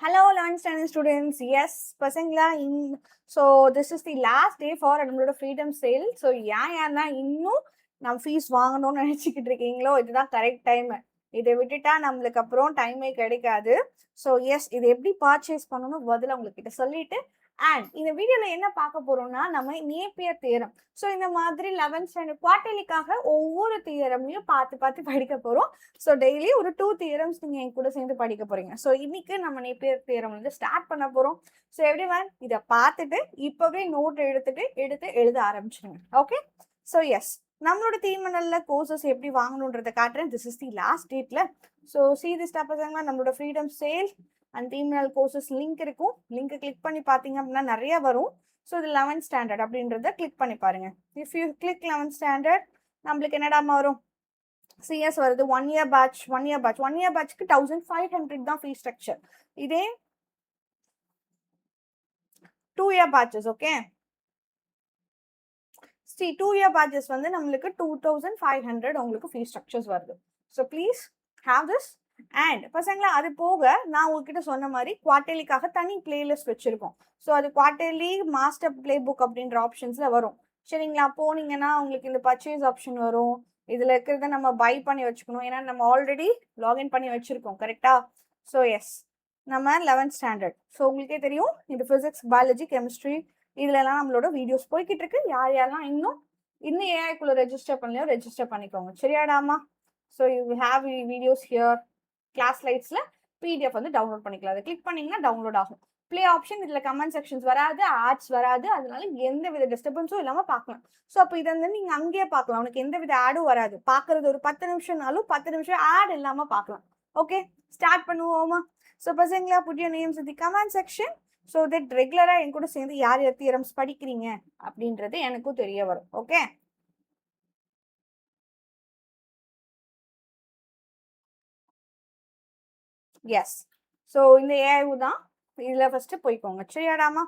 Hello, 11th standard students. Yes, பசங்களா so this is the last day for நம்மளோட freedom sale. So யாருன்னா இன்னும் நம்ம ஃபீஸ் வாங்கணும்னு நினச்சிக்கிட்டு இருக்கீங்களோ இதுதான் கரெக்ட் டைம். இதை விட்டுட்டா நம்மளுக்கு அப்புறம் டைமே கிடைக்காது. ஸோ எஸ், இது எப்படி பர்ச்சேஸ் பண்ணணும் பதில் உங்ககிட்ட சொல்லிட்டு அண்ட் இந்த வீடியோவில் என்ன பார்க்க போறோம்னா நம்ம நேப்பியர் தியரம். ஸோ இந்த மாதிரி 11th ஸ்டாண்டர்ட் குவார்டர்லிக்காக ஒவ்வொரு தியரமையும் பார்த்து படிக்க போகிறோம். ஸோ டெய்லி ஒரு 2 தியரம்ஸ் நீங்கள் என் கூட சேர்ந்து படிக்க போறீங்க. ஸோ இன்னைக்கு நம்ம நேப்பியர் தியரம் வந்து ஸ்டார்ட் பண்ண போகிறோம். ஸோ எவ்ரிவன் இதை பார்த்துட்டு இப்போவே நோட் எடுத்து எழுத ஆரம்பிச்சிடுங்க. ஓகே, ஸோ எஸ், நம்மளோட தீமனல்ல கோர்சஸ் எப்படி வாங்கணுன்றதை காட்டுறேன். திஸ் இஸ் தி லாஸ்ட் டேட்ல. ஸோ சி திஸ் டாப்பர்ஸாங்க நம்மளோட ஃப்ரீடம் சேல் அண்ட் தீமனல் கோர்சஸ் லிங்க் இருக்கும். லிங்க் கிளிக் பண்ணி பார்த்தீங்க அப்படின்னா நிறைய வரும். ஸோ இது 11th ஸ்டாண்டர்ட் அப்படின்றத கிளிக் பண்ணி பாருங்க. If you click 11th standard நம்மளுக்கு என்னடாமா வரும்? சிஎஸ் வருது. 1 year batch 1 year batchக்கு 1500 தான் ஃபீஸ் ஸ்ட்ரக்சர். இதே 2 year batches. Okay, 2 year batches வந்து நம்மளுக்கு 2500 உங்களுக்கு ஃபீஸ் ஸ்ட்ரக்சர்ஸ் வருது. So please have this. And பசங்களா அது போக நான் உங்ககிட்ட சொன்ன மாதிரி குவார்டர்லிக்காக தனி பிளேலிஸ்ட் வச்சிருக்கோம். ஸோ அது குவார்டர்லி மாஸ்டர் பிளே புக் அப்படின்ற ஆப்ஷன்ஸ்ல வரும். சரிங்களா, போனீங்கன்னா உங்களுக்கு இந்த பர்ச்சேஸ் ஆப்ஷன் வரும். இதுல இருக்கிறத நம்ம பை பண்ணி வச்சுக்கணும். ஏன்னா நம்ம ஆல்ரெடி லாகின் பண்ணி வச்சிருக்கோம். கரெக்டா? ஸோ எஸ், நம்ம 11th ஸ்டாண்டர்ட். ஸோ உங்களுக்கே தெரியும் இது பிசிக்ஸ், பயாலஜி, கெமிஸ்ட்ரி இதுலலாம் நம்மளோட வீடியோஸ் போய்கிட்டு இருக்கு. யாரெல்லாம் இன்னும் ஏஐக்குள்ள ரெஜிஸ்டர் பண்ணலையோ ரெஜிஸ்டர் பண்ணிக்கோங்க. சரியாடாமா? So you have videos here. Class லைட்ஸ்ல பிடிஎஃப் வந்து டவுன்லோட் பண்ணிக்கலாம். அதை கிளிக் பண்ணீங்கன்னா டவுன்லோட் ஆகும். பிளே ஆப்ஷன், இதுல கமெண்ட் செக்ஷன்ஸ் வராது, ஆட்ஸ் வராது. அதனால எந்த வித டிஸ்டர்பன்ஸும் இல்லாம பார்க்கலாம். ஸோ அப்போ இதை வந்து நீங்க அங்கேயே பார்க்கலாம். உனக்கு எந்த வித ஆடும் வராது. பார்க்கறது ஒரு 10 நிமிஷம்னாலும் 10 நிமிஷம் ஆட் இல்லாம பார்க்கலாம். ஓகே, ஸ்டார்ட் பண்ணுவோமா? ஸோ பசங்களா put your names in the comment section. So that ரெகுலரா என் கூட சேர்ந்து யார் யார் தியரம்ஸ் படிக்கிறீங்க அப்படின்றது எனக்கும் தெரிய வரும். Okay, yes. ஸோ இந்த ஏஐ தான் இதுல ஃபர்ஸ்ட் போய்க்கோங்க. சரியாடாமா?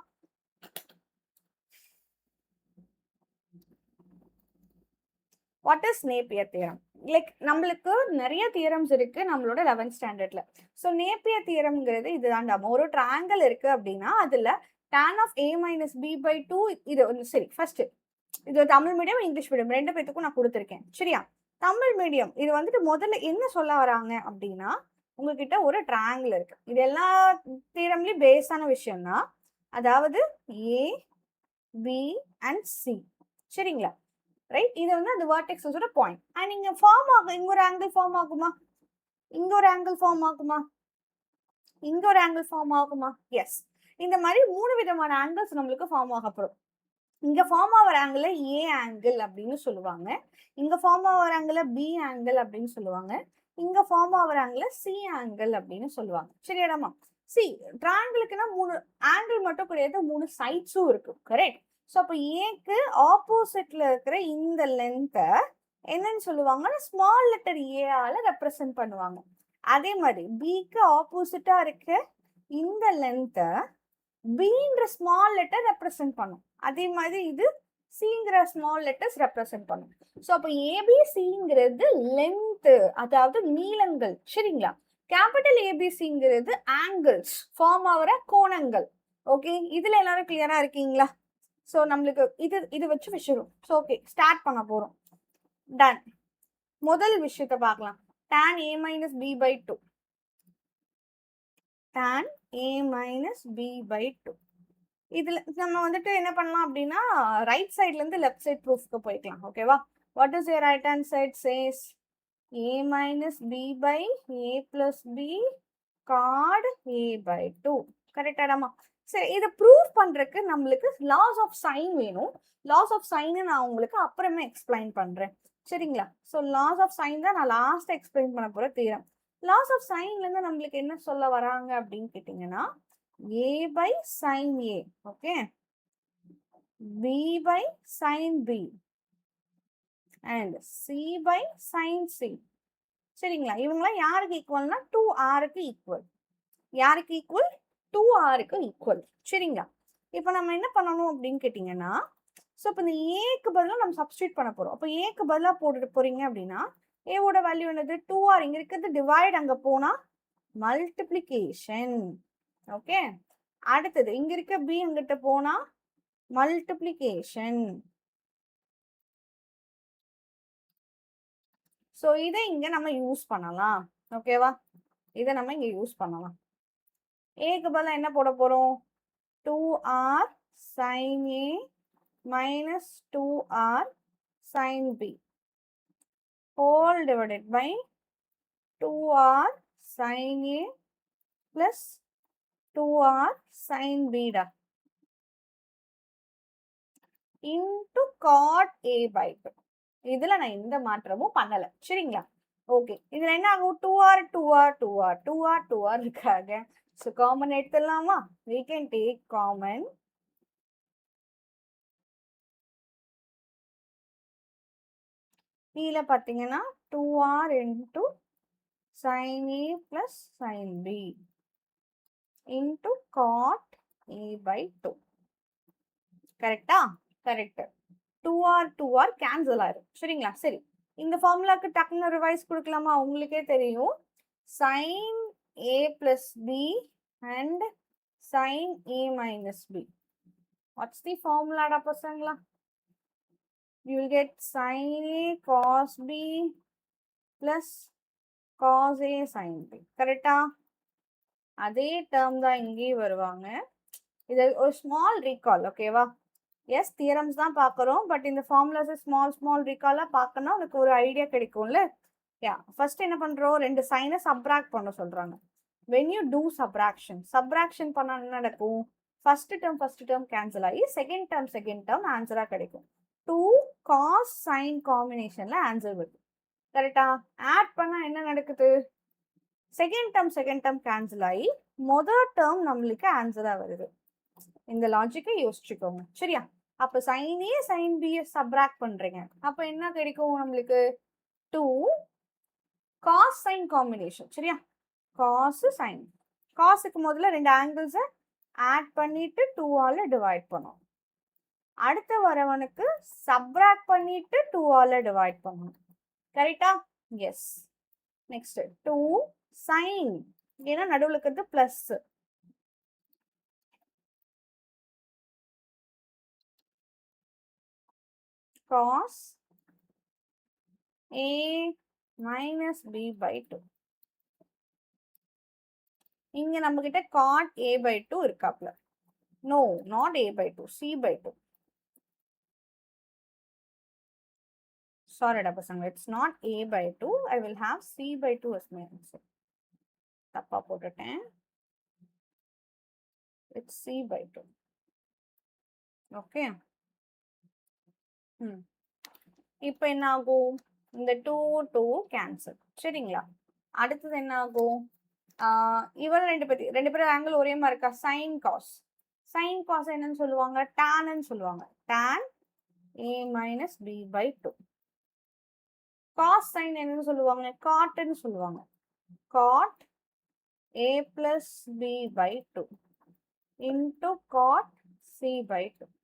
What is Napier theorem? Like நம்மளுக்கு நிறைய தியரம்ஸ் இருக்கு நம்மளோட 11th ஸ்டாண்டர்ட்ல. ஸோ நேப்பியர் தியரம்ங்கிறது இதுதான்டா. ஒரு ட்ரையாங்கிள் இருக்கு அப்படின்னா அதுல tan of a minus b by 2 இது சரி. ஃபர்ஸ்ட் இது தமிழ் மீடியம் இங்கிலீஷ் மீடியம் ரெண்டு பேத்துக்கும் நான் கொடுத்துருக்கேன். சரியா? தமிழ் மீடியம் இது வந்துட்டு முதல்ல என்ன சொல்ல வராங்க அப்படின்னா உங்ககிட்ட ஒரு ட்ரையாங்கிள் இருக்கு. இது எல்லா தியரம்லயும் பேஸான விஷயம் தான். அதாவது ஏ பி அண்ட் சி. சரிங்களா? ரைட், இது வந்து அந்த வெர்டெக்ஸஸோட பாயிண்ட். அண்ட் இங்க ஃபார்ம் ஆகும். இங்க ஒரு ஆங்கிள் ஃபார்ம் ஆகுமா? இங்க ஒரு ஆங்கிள் ஃபார்ம் ஆகுமா? இங்க ஒரு ஆங்கிள் ஃபார்ம் ஆகுமா? எஸ், இந்த மாதிரி 3 விதமான ஆங்கிள்ஸ் நம்மளுக்கு ஃபார்ம் ஆகப்படும். இங்க ஃபார்ம் ஆகிற ஆங்கிள் ஏ ஆங்கிள் அப்படின்னு சொல்லுவாங்க. இங்க ஃபார்ம் ஆகிற ஆங்கிள் பி ஆங்கிள் அப்படின்னு சொல்லுவாங்க. இங்க ஃபார்ம் ஆகிற ஆங்கிள் சி ஆங்கிள் அப்படின்னு சொல்லுவாங்க. சரியாடாமா? சி ட்ரையாங்கிளுக்குன்னா 3 ஆங்கிள் மட்டும் கிடையாது, 3 சைட்ஸும் இருக்கு. கரெக்ட்? ஸோ அப்போ ஏக்கு ஆப்போசிட்ல இருக்கிற இந்த லென்த்தை என்னன்னு சொல்லுவாங்கன்னா ஸ்மால் லெட்டர் ஏஆல ரெப்ரசென்ட் பண்ணுவாங்க. அதே மாதிரி பிக்கு ஆப்போசிட்டா இருக்க இந்த லென்த்தை பின்ற ஸ்மால் லெட்டர் ரெப்ரசென்ட் பண்ணும். அதே மாதிரி இது சிங்கிற ஸ்மால் லெட்டர்ஸ் ரெப்ரசென்ட் பண்ணும். ஸோ அப்போ ஏபிசிங்கிறது லென்த், அதாவது நீளங்கள். சரிங்களா? கேபிட்டல் ஏபிசிங்கிறது ஆங்கிள்ஸ், ஃபார்ம் ஆகிற கோணங்கள். ஓகே, இதுல எல்லாரும் கிளியரா இருக்கீங்களா? ஸோ நம்மளுக்கு இது வச்சு விஷயம். ஸோ ஓகே, ஸ்டார்ட் பண்ண போறோம். டன். முதல் விஷயத்த பார்க்கலாம். tan a minus b by 2. tan a minus b by 2. இதுல நம்ம வந்துட்டு என்ன பண்ணலாம் அப்படின்னா ரைட் சைட்ல இருந்து லெஃப்ட் சைட் ப்ரூஃப்க்கு போய்க்கலாம். ஓகேவா? What is your right hand side says? a minus b by a plus b cot a by 2. கரெக்டாடாமா? சரி, இதை ப்ரூவ் பண்றதுக்கு நம்மளுக்கு லாஸ் ஆஃப் சைன் வேணும். லாஸ் ஆஃப் சைனை நான் உங்களுக்கு அப்புறமே எக்ஸ்பிளைன் பண்றேன். சரிங்களா? ஸோ லாஸ் ஆஃப் சைன் தான் நான் லாஸ்ட் எக்ஸ்பிளைன் பண்ண போற தியரம். லாஸ் ஆஃப் சைன்ல இருந்து நம்மளுக்கு என்ன சொல்ல வராங்க அப்படின்னு கேட்டீங்கன்னா a by sin a, okay, b by sin b and c by sin c. சரிங்களா? இவங்களாம் யாருக்கு ஈக்குவல்னா 2rக்கு ஈக்குவல். யாருக்கு ஈக்குவல்? 2rக்கு ஈக்குவல். சரிங்களா? இப்போ நம்ம என்ன பண்ணணும் அப்படின்னு கேட்டீங்கன்னா ஸோ இப்போ இந்த ஏக்கு பதிலாக நம்ம சப்ஸ்டியூட் பண்ண போறோம். அப்போ ஏக்கு பதிலாக போட்டுட்டு போறீங்க அப்படின்னா ஏவோட வேல்யூ என்னது? 2r. இங்க இருக்கிறது டிவைட், அங்க போனா மல்டிப்ளிகேஷன். ஓகே, அடுத்தது இங்க இருக்க b அங்கிட்ட போனா மல்டிப்ளிகேஷன். ஸோ இதை இங்க நம்ம யூஸ் பண்ணலாம். ஓகேவா, இதை நம்ம இங்க யூஸ் பண்ணலாம். ஏக்கு பதிலா என்ன போட போறோம்? 2r sin a minus 2r sin b whole divided by 2r sin a plus 2r sin b டா into cot a by 2. இதுல நான் எந்த மாற்றமும் பண்ணல. சரிங்களா? ஓகே, இதுல என்ன ஆகும்? 2r 2r 2r 2r 2r இருக்காங்க. ஸோ காமன் எடுத்துடலாமா? we can take common. கீழே பார்த்தீங்கன்னா 2r into sin a plus sin b into cot a by 2. கரெக்டா? கரெக்ட். 2r 2r கேன்சல் ஆயிரும். சரிங்களா? சரி, இந்த ஃபார்முலாக்கு டக்குன்னு ரிவைஸ் கொடுக்கலாமா? உங்களுக்கே தெரியும், sin a plus b and sin a minus b. What's the formula டா பசங்களா? You will get sin a cos b plus cos a sin b. கரெக்டா? அதே டேர்ம் தான் இங்கேயும் வருவாங்க. இது ஒரு ஸ்மால் ரீகால். ஓகேவா? எஸ், தியரம்ஸ் தான் பார்க்குறோம், பட் இந்த ஃபார்முலாஸை ஸ்மால் ரீகாலாக பார்க்கணும், உனக்கு ஒரு ஐடியா கிடைக்கும்ல. யா, ஃபர்ஸ்ட் என்ன பண்ணுறோம்? ரெண்டு சைனை சப்ராக்ட் பண்ண சொல்கிறாங்க. வென் யூ டூ சப்ராக்ஷன் பண்ண என்ன நடக்கும்? ஃபர்ஸ்ட் டேர்ம் கேன்சல் ஆகி செகண்ட் டேர்ம் ஆன்சராக கிடைக்கும். 2 காஸ் சைன் காம்பினேஷனில் ஆன்சர் வருது. கரெக்டா? ஆட் பண்ணால் என்ன நடக்குது? செகண்ட் டேர்ம் கேன்சல் ஆகி மொதல் டேர்ம் நம்மளுக்கு ஆன்சராக வருது. இந்த லாஜிக்கை யோசிச்சுக்கோங்க. சரியா? அப்போ சைன் ஏ சைன் பி சப்ராக்ட் பண்றீங்க, அப்போ என்ன கிடைக்கும் நம்மளுக்கு? 2 காஸ் சைன் காம்பினேஷன். சரியா? காஸ் சைன், காஸுக்கு முதல்ல ரெண்டு ஆங்கிள்ஸை ஆட் பண்ணிட்டு 2ஆல டிவைட் பண்ணும். அடுத்து வரவனுக்கு சப்ராக்ட் பண்ணிட்டு 2ஆல டிவைட் பண்ணணும். கரெக்டா? எஸ். நெக்ஸ்ட் 2 சைன், ஏன்னா நடுவில் இருக்கிறது plus, cos a minus b by 2. இங்க நம்ம கிட்ட cot a by 2 இருக்காப்ல. No, not a by 2, c by 2. Sorry டா பசங்க, it's not a by 2. I will have c by 2 as my answer. தப்பா போட்டுட்டேன். It's c by 2. Okay. இப்போ என்ன ஆகும்? இந்த 2 2 கேன்சல். சரிங்களா? அடுத்தது என்ன ஆகும்? இவன் ரெண்டு பேரும் ஆங்கிள் ஒரே மாதிரி இருக்கா? Sign cos. சைன் காஸ் என்னன்னு சொல்லுவாங்க? டான்னு சொல்லுவாங்க. Tan a minus b by 2. Cosine என்னன்னு சொல்லுவாங்க? காட்ன்னு சொல்லுவாங்க. Cot a plus b by 2 into cot c by 2.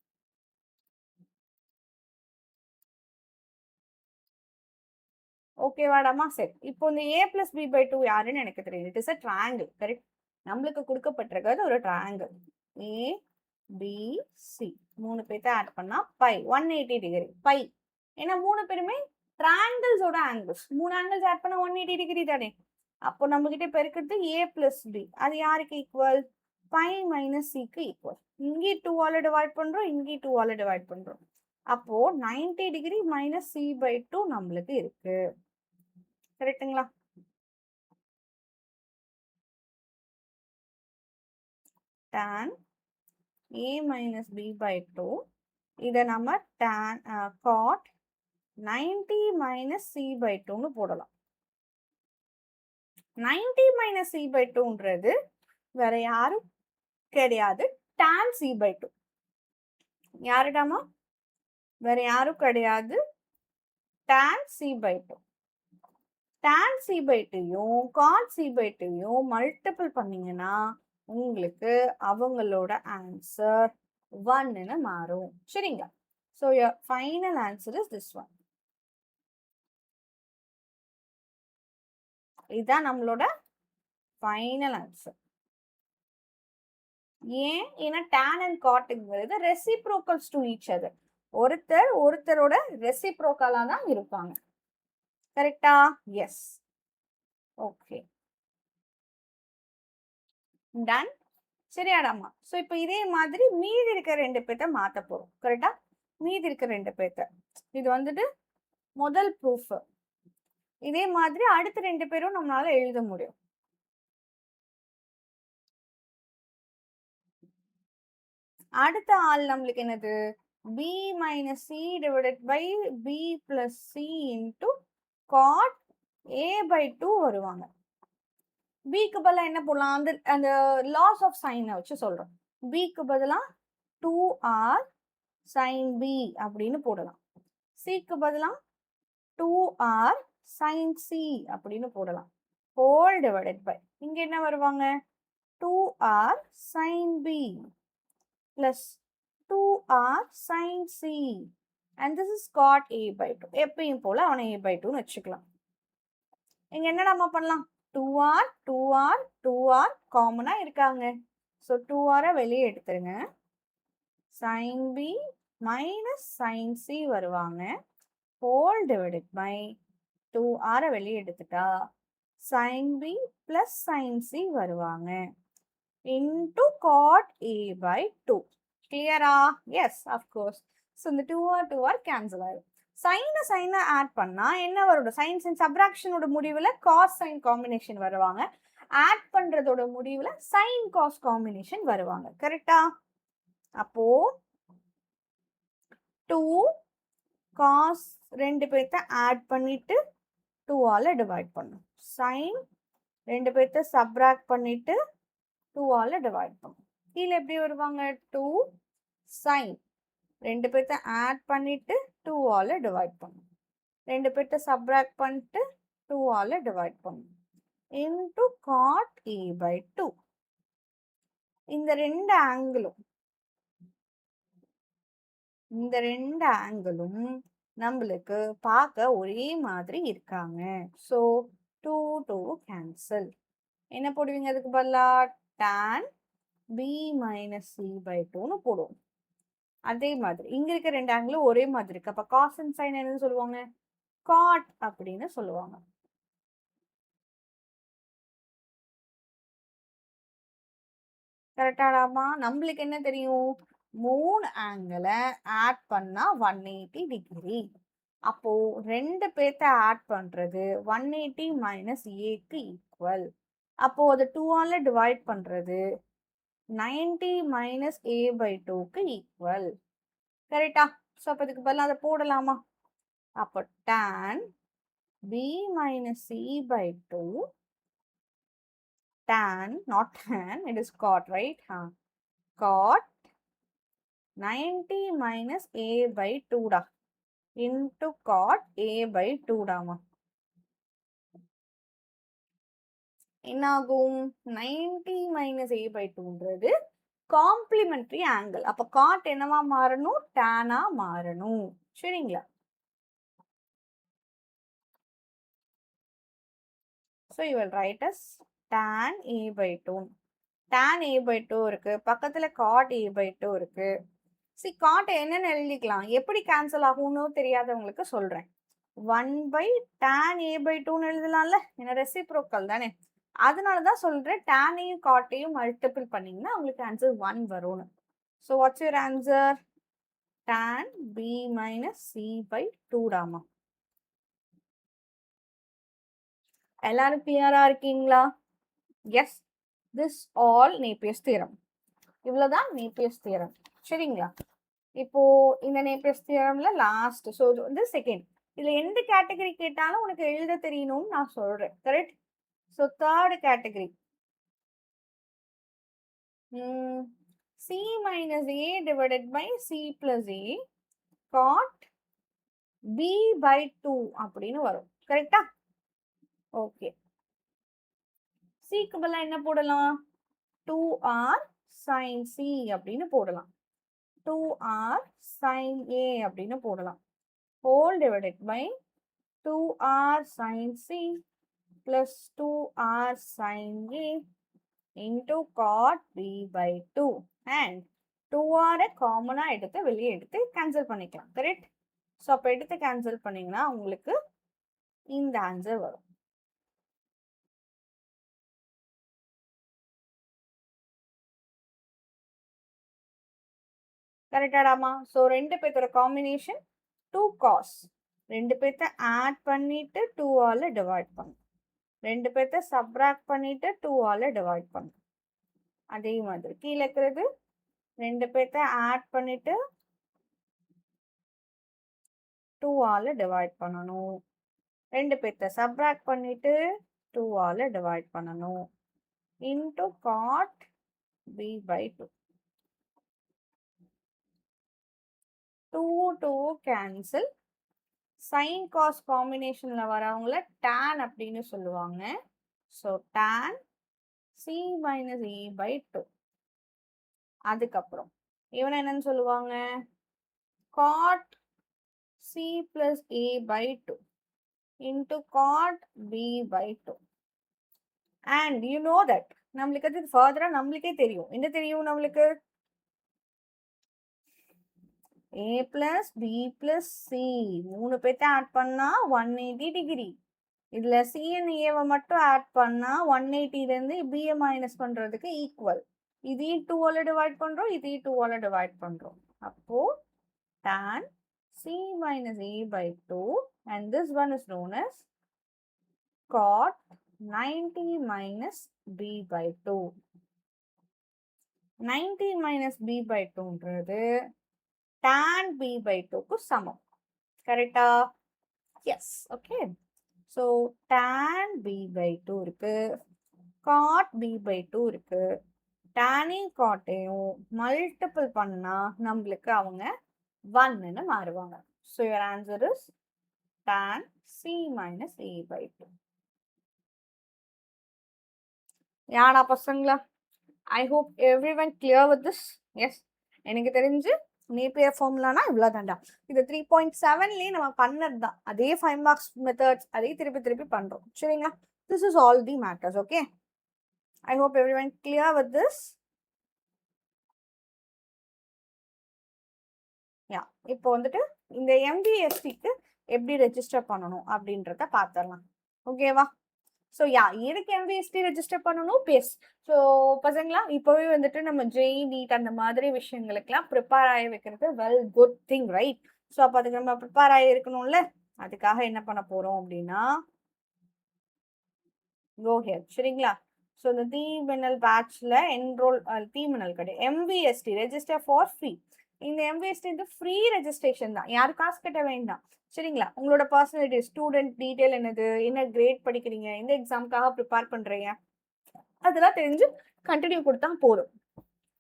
ஓகேவாடாமா? சரி, இப்போ இந்த a plus b by 2 யாருன்னு எனக்கு தெரியும். It is a triangle. Correct? நம்மளுக்கு கொடுக்கப்பட்டிருக்கிறது ஒரு ட்ரையாங்கிள். a b c மூணு பேர்த்த ஆட் பண்ணா பை 180 டிகிரி. பை ஏன்னா மூணு பேருமே ட்ரையாங்கிள்ஸோட ஆங்கிள்ஸ். மூணு ஆங்கிள்ஸ் ஆட் பண்ணா 180 டிகிரி தானே. அப்போ நம்ம கிட்ட இப்போ இருக்கிறது a plus b. அது யாருக்கு ஈக்குவல்? பை மைனஸ் சிக்கு ஈக்குவல். இங்கே 2ஆல டிவைட் பண்றோம், இங்கே 2ஆல டிவைட் பண்றோம். அப்போ 90 டிகிரி மைனஸ் சி பை 2 நம்மளுக்கு இருக்கு. கரெக்டுங்களா? tan a minus b by 2, இதை நம்ம tan cot 90 minus c by 2ன்னு போடலாம். 90 minus c by 2ன்றது வேற யாரும் கிடையாது, tan c by 2. யாருடாமா? வேற யாரும் கிடையாது, tan c by 2. tan c by 2யும் cot c by 2யும் மல்டிபிள் பண்ணீங்கன்னா உங்களுக்கு அவங்களோட ஆன்சர் 1ன்னு மாறும். சரிங்களா? So your final answer is this one. இதுதான் நம்மளோட ஃபைனல் ஆன்சர். ஏன்? ஏன்னா tan and cotங்கிறது ரெசிப்ரோக்கல்ஸ் டு ஈச் அதர். ஒருத்தரோட ரெசிப்ரோக்கலா தான் இருப்பாங்க. கரெக்டா? எஸ். ஓகே. டன். சரியாடாமா? ஸோ இப்போ இதே மாதிரி மீதி இருக்க 2 பேத்த மாத்த போறோம். கரெக்டா? மீதி இருக்க 2 பேத்த. இது வந்துட்டு முதல் ப்ரூஃப். இதே மாதிரி அடுத்த 2 பேரும் நம்மளால எழுத முடியும். அடுத்த ஆள் நம்மளுக்கு என்னது? b minus c divided by b plus c into cot a by 2 வருவாங்க. bக்கு பதிலா என்ன போடலாம்? அந்த லாஸ் ஆஃப் சைனை வச்சு சொல்றோம். bக்கு பதிலா 2r sin b அப்படின்னு போடலாம். cக்கு பதிலா 2r sin c அப்படின்னு போடலாம். ஹோல் டிவைடட் பை இங்க என்ன வருவாங்க? 2r sin b plus 2r sin c and this is cot a by 2. எப்பயும் போல அவனை a by 2 வச்சுக்கலாம். இங்க என்ன நம்ம பண்ணலாம்? 2r 2r 2r காமனா இருக்காங்க. ஸோ 2r வெளியே எடுத்துருங்க. sin b minus sin c வருவாங்க. ஹோல் டிவைடட் பை 2r வெளியே எடுத்துட்டா sin b plus sin c வருவாங்க. into cot a by 2. Clear-ஆ? Yes, of course. So, இந்த 2r 2r cancel ஆயிடும். சைனை ஆட் பண்ணா என்ன வரும்? சைன்ஸ் அண்ட் சப்ராக்ஷனோட முடிவில் காஸ் சைன் காம்பினேஷன் வருவாங்க. ஆட் பண்றதோட முடிவில் சைன் காஸ் காம்பினேஷன் வருவாங்க. கரெக்டா? அப்போ 2 காஸ் 2 பேர்த்த ஆட் பண்ணிட்டு 2ஆல டிவைட் பண்ணும். சைன் 2 பேர்த்த சப்ராக்ட் பண்ணிட்டு 2ஆல டிவைட் பண்ணும். கீழே எப்படி வருவாங்க? 2 sin 2 பேர்த்த ஆட் பண்ணிட்டு 2ஆல டிவைட் பண்ணும். 2 பேர்த்த சப்ராக்ட் பண்ணிட்டு 2ஆல டிவைட் பண்ணும். into cot a by 2. இந்த ரெண்டு ஆங்கிளும் நம்மளுக்கு பார்க்க ஒரே மாதிரி இருக்காங்க. So 2 2 cancel. என்ன போடுவீங்க அதுக்கு பதிலா? tan b minus c by 2ன்னு போடுவோம். அதே மாதிரி இங்க இருக்க 2 ஆங்கிளும் ஒரே மாதிரி இருக்கு. அப்ப காஸ் அண்ட் சைன் என்னன்னு சொல்லுவாங்க? காட் அப்படின்னு சொல்லுவாங்க. கரெக்டாடாமா? நம்மளுக்கு என்ன தெரியும்? 3 ஆங்கிளை ஆட் பண்ணா 180 டிகிரி. அப்போ 2 பேர்த்த ஆட் பண்றது 180 மைனஸ் ஏக்கு ஈக்குவல். அப்போ அது 2ஆல டிவைட் பண்றது 90 மைனஸ் a by 2க்கு ஈக்குவல். கரெக்டா? ஸோ அப்போ இதுக்கு பதிலாக அதை போடலாமா? அப்போ tan b minus c by 2 tan, not tan, it is cot, right? Cot 90 minus a by 2 டா into cot a by 2 டாமா. என்னாகும்? 90 minus a by 2ன்றது காம்ப்ளிமெண்டரி ஆங்கிள். அப்போ காட் என்னவா மாறணும்? டேனா மாறணும். சரிங்களா? So you will write as tan a by 2. tan a by 2 இருக்கு. பக்கத்துல cot a by 2 இருக்கு. see cot என்னன்னு எழுதிக்கலாம். எப்படி கேன்சல் ஆகும்னு தெரியாதவங்களுக்கு சொல்றேன். 1 by tan a by 2ன்னு எழுதலாம்ல. ஏன்னா ரெசிப்ரோக்கல் தானே. அதனால தான் சொல்றேன் டேனையும் காட்டையும் மல்டிபிள் பண்ணீங்கன்னா உங்களுக்கு ஆன்சர் 1 வரும்னு. So what's your answer? tan b minus c by 2 டாமா. எல்லாரும் கிளியரா இருக்கீங்களா? Yes, this all Napier's theorem. இவ்வளவுதான் நேப்பியர்ஸ் தியரம். சரிங்களா? இப்போ இந்த நேப்பியர்ஸ் தியரம்ல லாஸ்ட். ஸோ இது வந்து செகண்ட். இதுல எந்த கேட்டகரி கேட்டாலும் உனக்கு எழுத தெரியணும்னு நான் சொல்றேன். Correct? So third category c minus a divided by c plus a cot b by 2 அப்படின்னு வரும். கரெக்டா? ஓகே. cக்கு பதிலா என்ன போடலாம்? 2r sin c அப்படின்னு போடலாம். 2r sin a அப்படின்னு போடலாம். Whole divided by 2r sin c plus 2r sin a into cot b by 2 and 2r காமனாக எடுத்து வெளியே எடுத்து கேன்சல் பண்ணிக்கலாம். கரெக்ட்? ஸோ அப்போ எடுத்து கேன்சல் பண்ணிங்கன்னா உங்களுக்கு இந்த ஆன்சர் வரும். கரெக்டாடாமா? ஸோ ரெண்டு பேர்த்தோட காம்பினேஷன் 2 cos. ரெண்டு பேர்த்த ஆட் பண்ணிட்டு 2 ஆல் டிவைட் பண்ணும். ரெண்டு பேர்த்த சப்ராக்ட் பண்ணிட்டு 2 ஆல் டிவைட் பண்ணும். அதே மாதிரி கீழே இருக்கிறது ரெண்டு பேர்த்த ஆட் பண்ணிட்டு 2 ஆல் டிவைட் பண்ணணும். ரெண்டு பேர்த்த சப்ராக்ட் பண்ணிட்டு 2 ஆல் டிவைட் பண்ணணும். Into cot b by 2. 2 cancel. Sine cos காம்பினேஷன்ல வரவங்கள tan அப்படின்னு சொல்லுவாங்க. So tan c minus e by 2. அதுக்கப்புறம் இவனை என்னன்னு சொல்லுவாங்க? cot c plus a by 2 into cot b by 2. And you know that நம்மளுக்கு அது ஃபர்தரா நம்மளுக்கே தெரியும். என்ன தெரியும் நம்மளுக்கு? a plus b plus c மூணு பேர்த்த ஆட் பண்ணா 180 டிகிரி. இதுல c and a மட்டும் ஆட் பண்ணா 180 இருந்து b மைனஸ் பண்றதுக்கு ஈக்குவல். இதையும் 2 ஆல டிவைட் பண்றோம், இதையும் 2 ஆல டிவைட் பண்றோம். அப்போ tan c minus a by 2 and this one is known as cot 90 minus b by 2. 90 minus b by 2ன்றது tan b by 2க்கு சமம். கரெக்டா? Yes. Okay. So tan b by 2 இருக்கு, cot b by 2 இருக்கு. டேனையும் காட்டையும் multiple பண்ணா நம்மளுக்கு அவங்க 1ன்னு மாறுவாங்க. So your answer is tan c minus a by 2. யாரா பசங்களா? I hope everyone clear with this. Yes, எனக்கு தெரிஞ்சு நேப்பியர் ஃபார்முலானா இவ்வளோ தாண்டா. இது 3.7லேயே நம்ம பண்ணது தான். அதே 5 மார்க்ஸ் மெத்தட்ஸ் அதே திருப்பி திருப்பி பண்ணுறோம். சரிங்களா? This is all the matters. Okay, I hope everyone clear with this. Yeah, இப்போ வந்துட்டு இந்த MVSTக்கு எப்படி ரெஜிஸ்டர் பண்ணணும் அப்படின்றத பார்த்துடலாம். ஓகேவா? ஸோ எதுக்கு MVST ரெஜிஸ்டர் பண்ணணும் பேஸ். ஸோ பசங்களா இப்போவே வந்துட்டு நம்ம JEE NEET அந்த மாதிரி விஷயங்களுக்கெல்லாம் ப்ரிப்பேர் ஆகி வைக்கிறது well good thing, right? So அப்போ அதுக்கு நம்ம ப்ரிப்பேர் ஆகி இருக்கணும்ல. அதுக்காக என்ன பண்ண போகிறோம் அப்படின்னா go here. சரிங்களா? ஸோ இந்த தீமினல் பேட்ச்ல என்ரோல் தீமினல் கிடையாது, MVST ரெஜிஸ்டர் ஃபார் ஃப்ரீ. இந்த MVST வந்து ஃப்ரீ ரெஜிஸ்ட்ரேஷன் தான், யாரும் காசு கட்ட வேண்டாம். சரிங்களா? உங்களோட பர்சனல் ஸ்டூடெண்ட் டீட்டெயில் என்னது, என்ன கிரேட் படிக்கிறீங்க, எந்த எக்ஸாமுக்காக ப்ரிப்பேர் பண்ணுறீங்க, அதெல்லாம் தெரிஞ்சு கண்டினியூ கொடுத்தா போதும்.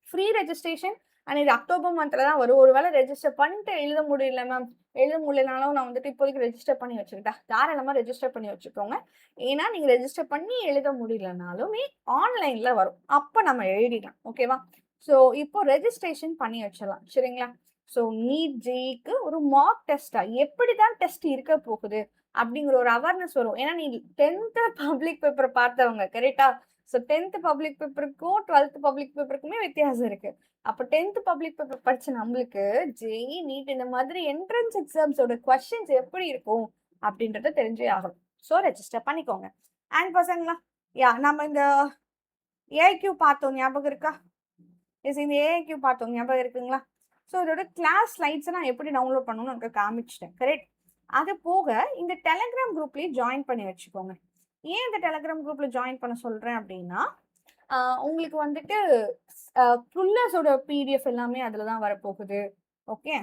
Free registration. அண்ட் இது அக்டோபர் மந்த்ல தான் வரும். ஒரு வேளை ரெஜிஸ்டர் பண்ணிட்டு எழுத முடியல மேம், எழுத முடியலனாலும் நான் வந்துட்டு இப்போதைக்கு ரெஜிஸ்டர் பண்ணி வச்சுக்கிட்டா தாராளமாக ரெஜிஸ்டர் பண்ணி வச்சுக்கோங்க. ஏன்னா நீங்கள் ரெஜிஸ்டர் பண்ணி எழுத முடியலனாலுமே ஆன்லைனில் வரும், அப்போ நம்ம எழுதிடலாம். ஓகேவா? ஸோ இப்போ ரெஜிஸ்ட்ரேஷன் பண்ணி வச்சிடலாம். சரிங்களா? ஸோ நீட் ஜேஇக்கு ஒரு மார்க் டெஸ்டா எப்படி தான் டெஸ்ட் இருக்க போகுது அப்படிங்கிற ஒரு அவேர்னஸ் வரும். ஏன்னா நீ 10th பப்ளிக் பேப்பர் பார்த்தவங்க, கரெக்டா? ஸோ 10th பப்ளிக் பேப்பருக்கும் 12th பப்ளிக் பேப்பருக்குமே வித்தியாசம் இருக்கு. அப்போ 10th பப்ளிக் பேப்பர் படிச்ச நம்மளுக்கு JEE NEET இந்த மாதிரி என்ட்ரன்ஸ் எக்ஸாம்ஸோட கொஸ்டின்ஸ் எப்படி இருக்கும் அப்படின்றத தெரிஞ்சே ஆகும். ஸோ ரெஜிஸ்டர் பண்ணிக்கோங்க. அண்ட் பசங்களா, நம்ம இந்த AIQ பார்த்தோம், ஞாபகம் இருக்கா? எஸ், இந்த AIQ பார்த்தோம், ஞாபகம் இருக்குங்களா? ஸோ இதோட கிளாஸ் ஸ்லைட்ஸை நான் எப்படி டவுன்லோட் பண்ணணும்னு எனக்கு காமிச்சிட்டேன், கரெக்ட்? அது போக இந்த டெலகிராம் குரூப்லேயே ஜாயின் பண்ணி வச்சுக்கோங்க. ஏன் இந்த டெலகிராம் குரூப்ல ஜாயின் பண்ண சொல்றேன் அப்படின்னா, உங்களுக்கு வந்துட்டு ஃபுல்லஸோட PDF எல்லாமே அதில் தான் வரப்போகுது. Okay,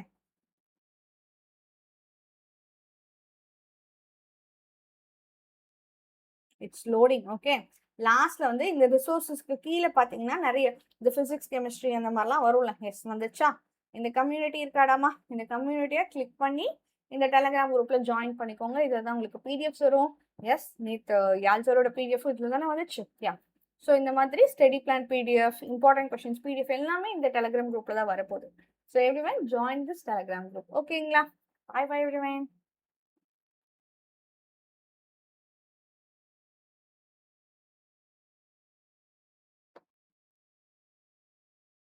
it's loading. ஓகே, லாஸ்ட்ல வந்து இந்த ரிசோர்ஸஸ்க்கு கீழே பார்த்தீங்கன்னா நிறைய இந்த ஃபிசிக்ஸ் கெமிஸ்ட்ரி அந்த மாதிரிலாம் வரும்ல. எஸ், வந்துச்சா? இந்த கம்யூனிட்டி இருக்காடாமா, இந்த கம்யூனிட்டியை கிளிக் பண்ணி இந்த டெலகிராம் குரூப்ல ஜாயின் பண்ணிக்கோங்க. இதில் தான் உங்களுக்கு PDFs வரும். எஸ், நேற்று யாழ்சரோட PDF இதில் தானே வந்துச்சு. ஸோ இந்த மாதிரி study plan PDF, important questions PDF எல்லாமே இந்த டெலகிராம் குரூப்ல தான் வரப்போகுது. So everyone join this Telegram group. ஓகேங்களா? Bye bye everyone.